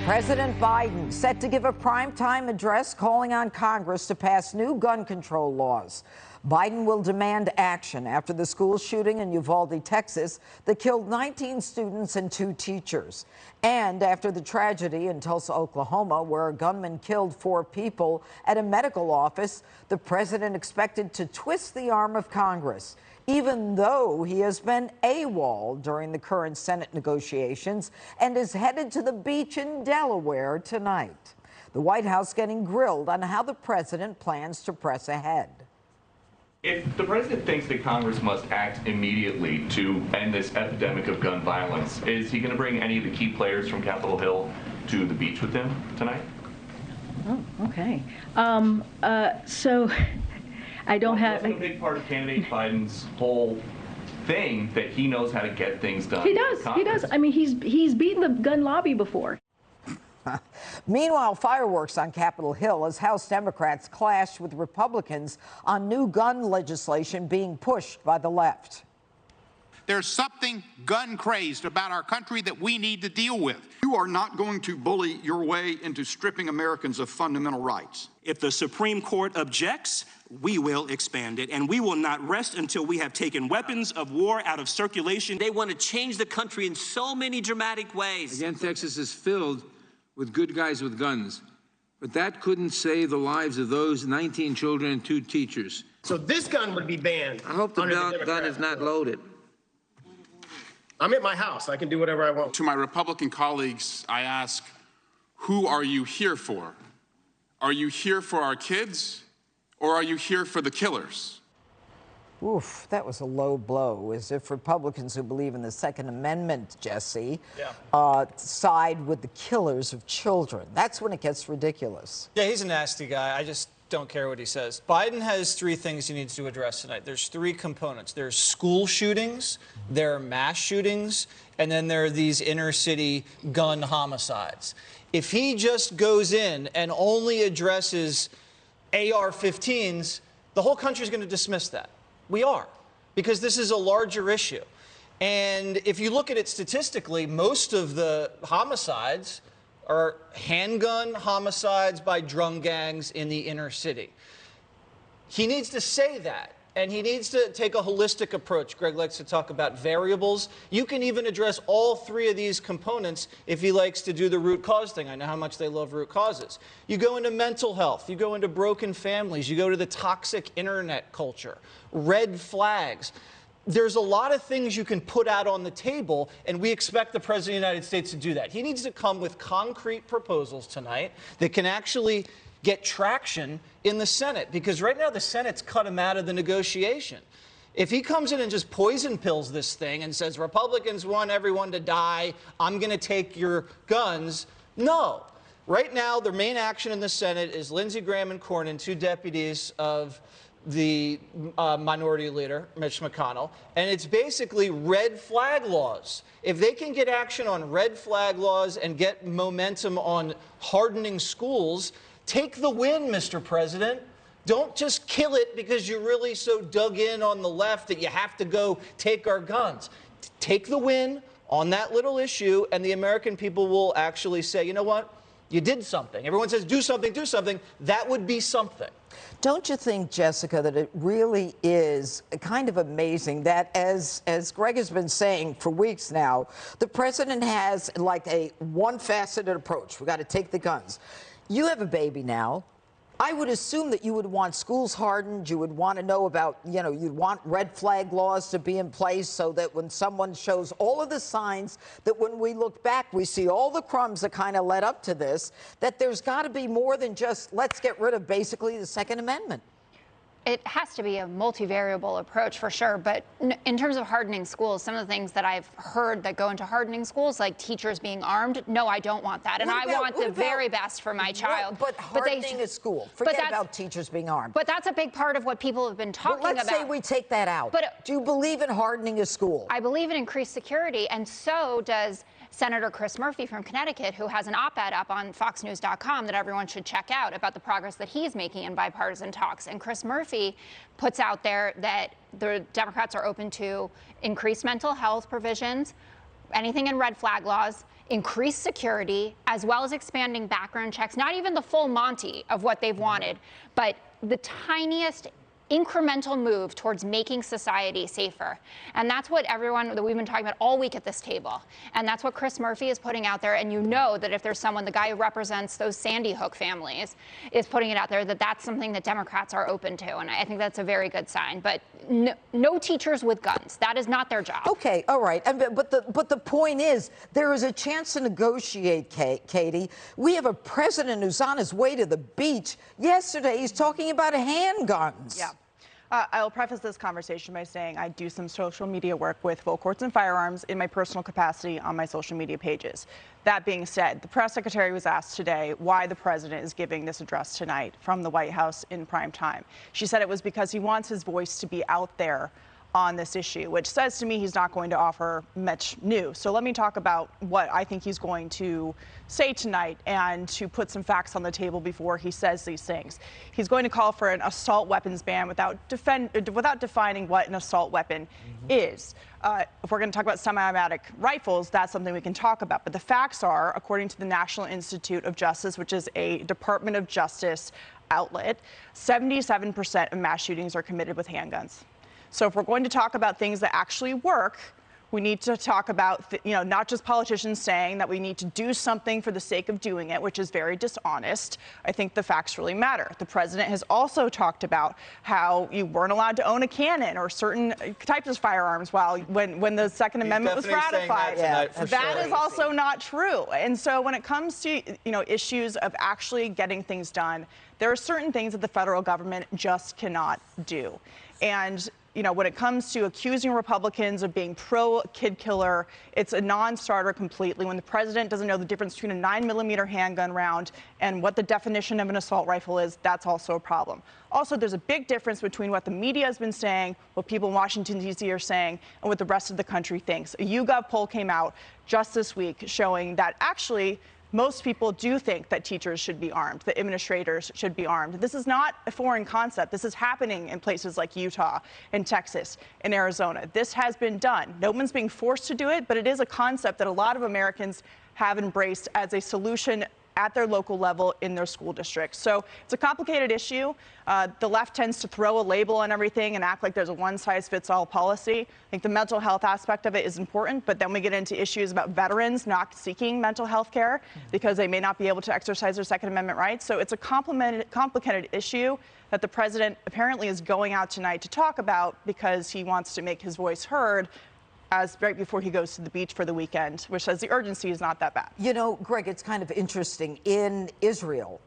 President Biden set to give a primetime address calling on Congress to pass new gun control laws. Biden will demand action after the school shooting in Uvalde, Texas, that killed 19 students and 2 teachers. And after the tragedy in Tulsa, Oklahoma, where a gunman killed 4 people at a medical office, the president expected to twist the arm of Congress, even though he has been AWOL during the current Senate negotiations and is headed to the beach in Delaware tonight. The White House getting grilled on how the president plans to press ahead. If the president thinks that Congress must act immediately to end this epidemic of gun violence, is he going to bring any of the key players from Capitol Hill to the beach with him tonight? Oh, okay. So I don't have. Wasn't a big part of candidate Biden's whole thing that he knows how to get things done. He does. He does. I mean, he's beaten the gun lobby before. Meanwhile, fireworks on Capitol Hill as House Democrats clashed with Republicans on new gun legislation being pushed by the left. There's something gun-crazed about our country that we need to deal with. You are not going to bully your way into stripping Americans of fundamental rights. If the Supreme Court objects, we will expand it, and we will not rest until we have taken weapons of war out of circulation. They want to change the country in so many dramatic ways. Again, Texas is filled with good guys with guns, but that couldn't save the lives of those 19 children and 2 teachers. So this gun would be banned. I hope the gun is not loaded. I'm at my house. I can do whatever I want. To my Republican colleagues, I ask, who are you here for? Are you here for our kids, or are you here for the killers? Oof, that was a low blow, as if Republicans who believe in the Second Amendment, Jesse, side with the killers of children. That's when it gets ridiculous. Yeah, he's a nasty guy. I just don't care what he says. Biden has 3 things he needs to address tonight. There's 3 components. There's school shootings, there are mass shootings, and then there are these inner-city gun homicides. If he just goes in and only addresses AR-15s, the whole country's going to dismiss that. We are, because this is a larger issue. And if you look at it statistically, most of the homicides are handgun homicides by drug gangs in the inner city. He needs to say that, and he needs to take a holistic approach. Greg likes to talk about variables. You can even address all 3 of these components if he likes to do the root cause thing. I know how much they love root causes. You go into mental health, you go into broken families, you go to the toxic internet culture, red flags. There's a lot of things you can put out on the table, and we expect the President of the United States to do that. He needs to come with concrete proposals tonight that can actually get traction in the Senate, because right now the Senate's cut him out of the negotiation. If he comes in and just poison pills this thing and says, Republicans want everyone to die, I'm going to take your guns, no. Right now, the main action in the Senate is Lindsey Graham and Cornyn, 2 deputies of the minority leader, Mitch McConnell, and it's basically red flag laws. If they can get action on red flag laws and get momentum on hardening schools, take the win, Mr. President. Don't just kill it because you're really so dug in on the left that you have to go take our guns. Take the win on that little issue, and the American people will actually say, you know what? You did something. Everyone says, do something, do something. That would be something. Don't you think, Jessica, that it really is kind of amazing that, as Greg has been saying for weeks now, the president has like a one-faceted approach. We got to take the guns. You have a baby now. I would assume that you would want schools hardened. You would want to know about, you'd want red flag laws to be in place so that when someone shows all of the signs that when we look back, we see all the crumbs that kind of led up to this, that there's got to be more than just let's get rid of basically the Second Amendment. It has to be a multivariable approach for sure, but in terms of hardening schools, some of the things that I've heard that go into hardening schools, like teachers being armed, no, I don't want that. And I want the very best for my child. But hardening a school, forget about teachers being armed. But that's a big part of what people have been talking about. Let's say we take that out. But do you believe in hardening a school? I believe in increased security, and so does Senator Chris Murphy from Connecticut, who has an op-ed up on foxnews.com that everyone should check out about the progress that he's making in bipartisan talks. And Chris Murphy puts out there that the Democrats are open to increased mental health provisions, anything in red flag laws, increase security, as well as expanding background checks, not even the full Monty of what they've wanted, but the tiniest incremental move towards making society safer. And that's what everyone that we've been talking about all week at this table. And that's what Chris Murphy is putting out there. And you know that if there's someone, the guy who represents those Sandy Hook families, is putting it out there, that that's something that Democrats are open to. And I think that's a very good sign. But no teachers with guns. That is not their job. Okay, all right. But the point is, there is a chance to negotiate, Katie. We have a president who's on his way to the beach. Yesterday, he's talking about handguns. Yeah. I will preface this conversation by saying I do some social media work with full courts and firearms in my personal capacity on my social media pages. That being said, the press secretary was asked today why the president is giving this address tonight from the White House in prime time. She said it was because he wants his voice to be out there on this issue, which says to me he's not going to offer much new. So let me talk about what I think he's going to say tonight and to put some facts on the table before he says these things. He's going to call for an assault weapons ban without defining what an assault weapon is. If we're going to talk about semi-automatic rifles, that's something we can talk about. But the facts are, according to the National Institute of Justice, which is a Department of Justice outlet, 77% of mass shootings are committed with handguns. So if we're going to talk about things that actually work, we need to talk about, not just politicians saying that we need to do something for the sake of doing it, which is very dishonest. I think the facts really matter. The president has also talked about how you weren't allowed to own a cannon or certain types of firearms when the Second Amendment was ratified. That is also not true. And so when it comes to, issues of actually getting things done, there are certain things that the federal government just cannot do. And when it comes to accusing Republicans of being pro-kid killer, it's a non-starter completely. When the president doesn't know the difference between a 9mm handgun round and what the definition of an assault rifle is, that's also a problem. Also, there's a big difference between what the media has been saying, what people in Washington, D.C. are saying, and what the rest of the country thinks. A YouGov poll came out just this week showing that actually most people do think that teachers should be armed, that administrators should be armed. This is not a foreign concept. This is happening in places like Utah and Texas and Arizona. This has been done. No one's being forced to do it, but it is a concept that a lot of Americans have embraced as a solution at their local level in their school districts. So it's a complicated issue. The left tends to throw a label on everything and act like there's a one-size-fits-all policy. I think the mental health aspect of it is important, but then we get into issues about veterans not seeking mental health care because they may not be able to exercise their Second Amendment rights. So it's a complicated issue that the president apparently is going out tonight to talk about because he wants to make his voice heard right before he goes to the beach for the weekend, which says the urgency is not that bad. Greg, it's kind of interesting. In Israel,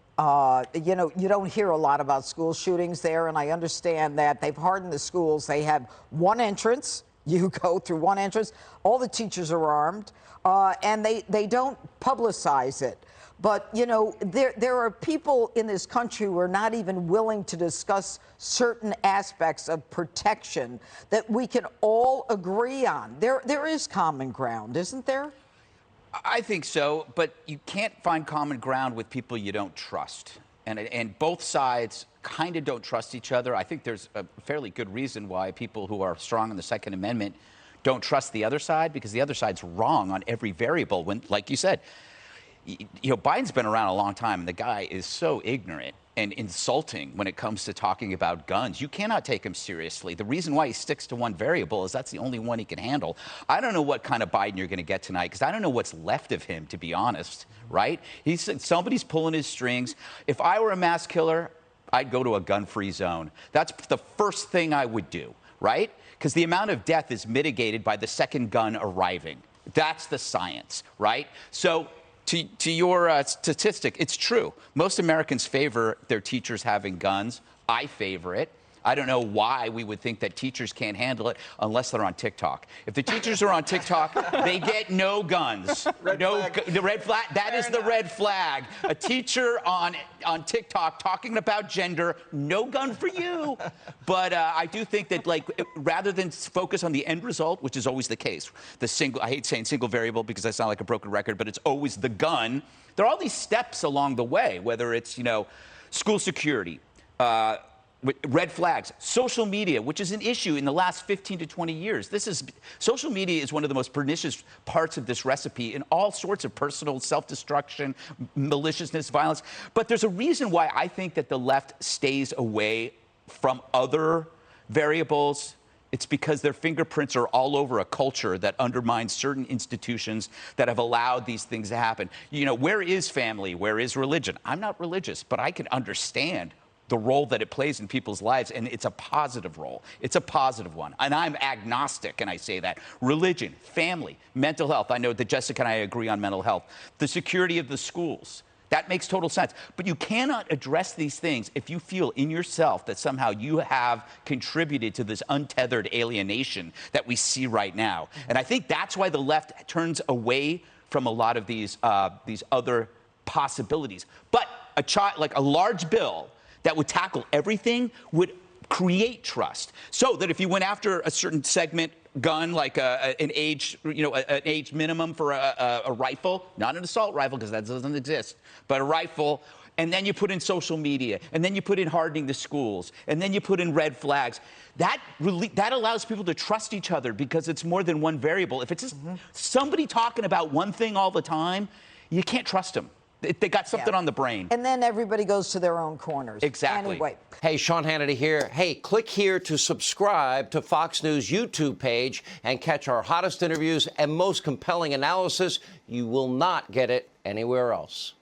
you don't hear a lot about school shootings there, and I understand that they've hardened the schools. They have one entrance. You go through one entrance. All the teachers are armed, and they don't publicize it. But, there are people in this country who are not even willing to discuss certain aspects of protection that we can all agree on. There is common ground, isn't there? I think so, but you can't find common ground with people you don't trust. And both sides kind of don't trust each other. I think there's a fairly good reason why people who are strong on the Second Amendment don't trust the other side, because the other side's wrong on every variable when, like you said, Biden's been around a long time, and the guy is so ignorant and insulting when it comes to talking about guns. You cannot take him seriously. The reason why he sticks to one variable is that's the only one he can handle. I don't know what kind of Biden you're going to get tonight, because I don't know what's left of him, to be honest, right? Somebody's pulling his strings. If I were a mass killer, I'd go to a gun-free zone. That's the first thing I would do, right? Because the amount of death is mitigated by the second gun arriving. That's the science, right? So to your statistic, it's true. Most Americans favor their teachers having guns. I favor it. I don't know why we would think that teachers can't handle it unless they're on TikTok. If the teachers are on TikTok, they get no guns. The red flag. That is the red flag. A teacher on TikTok talking about gender, no gun for you. But I do think that, rather than focus on the end result, which is always the case, I hate saying single variable because I sound like a broken record, but it's always the gun. There are all these steps along the way, whether it's, school security, Red flags, social media, which is an issue in the last 15 to 20 years. Social media is one of the most pernicious parts of this recipe in all sorts of personal self-destruction, maliciousness, violence. But there's a reason why I think that the left stays away from other variables. It's because their fingerprints are all over a culture that undermines certain institutions that have allowed these things to happen. You know, where is family? Where is religion? I'm not religious, but I can understand the role that it plays in people's lives, and it's a positive role. It's a positive one. And I'm agnostic, and I say that. Religion, family, mental health. I know that Jessica and I agree on mental health. The security of the schools. That makes total sense. But you cannot address these things if you feel in yourself that somehow you have contributed to this untethered alienation that we see right now. And I think that's why the left turns away from a lot of these other possibilities. But like a large bill that would tackle everything would create trust, so that if you went after a certain segment gun, like an age minimum for a rifle, not an assault rifle because that doesn't exist, but a rifle, and then you put in social media, and then you put in hardening the schools, and then you put in red flags, that allows people to trust each other because it's more than one variable. If it's just somebody talking about one thing all the time, you can't trust them. They got something on the brain. And then everybody goes to their own corners. Exactly. Anyway. Hey, Sean Hannity here. Hey, click here to subscribe to Fox News YouTube page and catch our hottest interviews and most compelling analysis. You will not get it anywhere else.